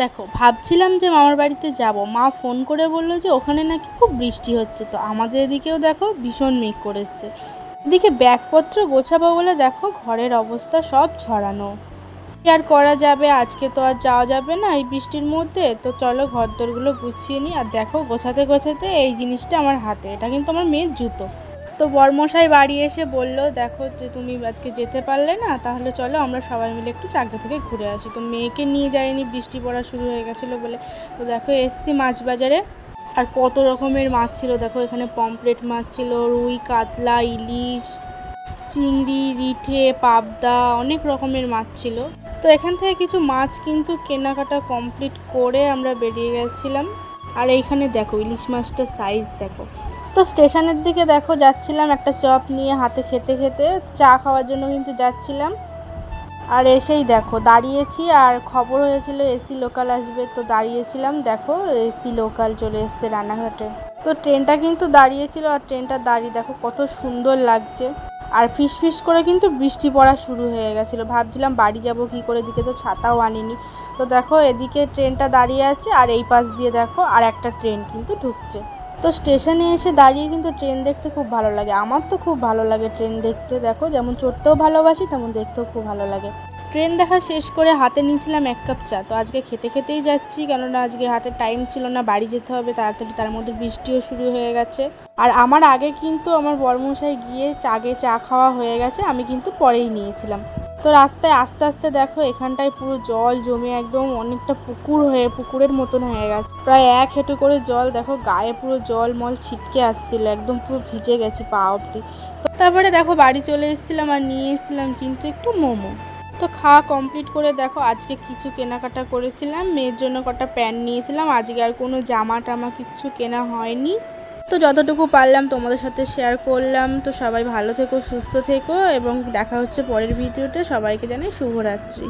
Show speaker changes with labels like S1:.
S1: দেখো ভাবছিলাম যে মামার বাড়িতে যাব, মা ফোন করে বললো যে ওখানে নাকি খুব বৃষ্টি হচ্ছে। তো আমাদের এদিকেও দেখো ভীষণ মেঘ করেছে। এদিকে ব্যাগপত্র গোছাবো বলে দেখো ঘরের অবস্থা সব ছড়ানো। কি আর করা যাবে, আজকে তো আর যাওয়া যাবে না এই বৃষ্টির মধ্যে। তো চলো ঘরদোরগুলো গুছিয়ে নিই। আর দেখো গোছাতে গোছাতে এই জিনিসটা আমার হাতে, এটা কিন্তু আমার মেয়ের জুতো। তো বরমশাই বাড়ি এসে বলল, দেখো যে তুমি আজকে যেতে পারলে না, তাহলে চলো আমরা সবাই মিলে একটু চাকদা থেকে ঘুরে আসি। তো মেয়েকে নিয়ে যাইনি, বৃষ্টি পড়া শুরু হয়ে গেছিলো বলে। তো দেখো এসছি মাছ বাজারে। আর কত রকমের মাছ ছিল দেখো, এখানে পমফ্রেট মাছ ছিল, রুই, কাতলা, ইলিশ, চিংড়ি, রিঠে, পাবদা, অনেক রকমের মাছ ছিল। তো এখান থেকে কিছু মাছ কিন্তু কেনাকাটা কমপ্লিট করে আমরা বেরিয়ে গেছিলাম। আর এইখানে দেখো ইলিশ মাছটার সাইজ দেখো। তো স্টেশনের দিকে দেখো যাচ্ছিলাম একটা চপ নিয়ে হাতে, খেতে খেতে চা খাওয়ার জন্য কিন্তু যাচ্ছিলাম। আর এসেই দেখো দাঁড়িয়েছি, আর খবর হয়েছিল এসি লোকাল আসবে, তো দাঁড়িয়েছিলাম। দেখো এসি লোকাল চলে এসছে রানাঘাটে। তো ট্রেনটা কিন্তু দাঁড়িয়েছিল, আর ট্রেনটা দাঁড়িয়ে দেখো কত সুন্দর লাগছে। আর ফিস ফিস করে কিন্তু বৃষ্টি পড়া শুরু হয়ে গেছিলো, ভাবছিলাম বাড়ি যাব কি করে, এদিকে তো ছাতাও আনিনি। তো দেখো এদিকে ট্রেনটা দাঁড়িয়ে আছে, আর এই পাশ দিয়ে দেখো আর একটা ট্রেন কিন্তু ঢুকছে। তো স্টেশনে এসে দাঁড়িয়ে কিন্তু ট্রেন দেখতে খুব ভালো লাগে, আমার তো খুব ভালো লাগে ট্রেন দেখতে। দেখো যেমন চড়তেও ভালোবাসি তেমন দেখতেও খুব ভালো লাগে। ট্রেন দেখা শেষ করে হাতে নিয়েছিলাম এক কাপ চা। তো আজকে খেতে খেতেই যাচ্ছি, কেননা আজকে হাতে টাইম ছিল না, বাড়ি যেতে হবে তাড়াতাড়ি, তার মধ্যে বৃষ্টিও শুরু হয়ে গেছে। আর আমার আগে কিন্তু আমার বড়মশাই গিয়ে আগে চা খাওয়া হয়ে গেছে, আমি কিন্তু পরেই নিয়েছিলাম। তো রাস্তায় আস্তে আস্তে দেখো এখানটায় পুরো জল জমে একদম অনেকটা পুকুরের মতন হয়ে গেছে, প্রায় 1 হেঁটু করে জল। দেখো গায়ে পুরো জল মল ছিটকে আসছিল, একদম পুরো ভিজে গেছি পা অবধি। তো তারপরে দেখো বাড়ি চলে এসেছিলাম, আর নিয়ে এসেছিলাম কিন্তু একটু মোমো। তো খাওয়া কমপ্লিট করে দেখো আজকে কিছু কেনাকাটা করেছিলাম, মেয়ের জন্য কটা প্যান্ট নিয়েছিলাম, আজকে আর কোনো জামা টামা কিচ্ছু কেনা হয়নি। তো যতটুকু পারলাম তোমাদের সাথে শেয়ার করলাম। তো সবাই ভালো থেকো, সুস্থ থেকো, এবং দেখা হচ্ছে পরের ভিডিওতে। সবাইকে জানাই শুভরাত্রি।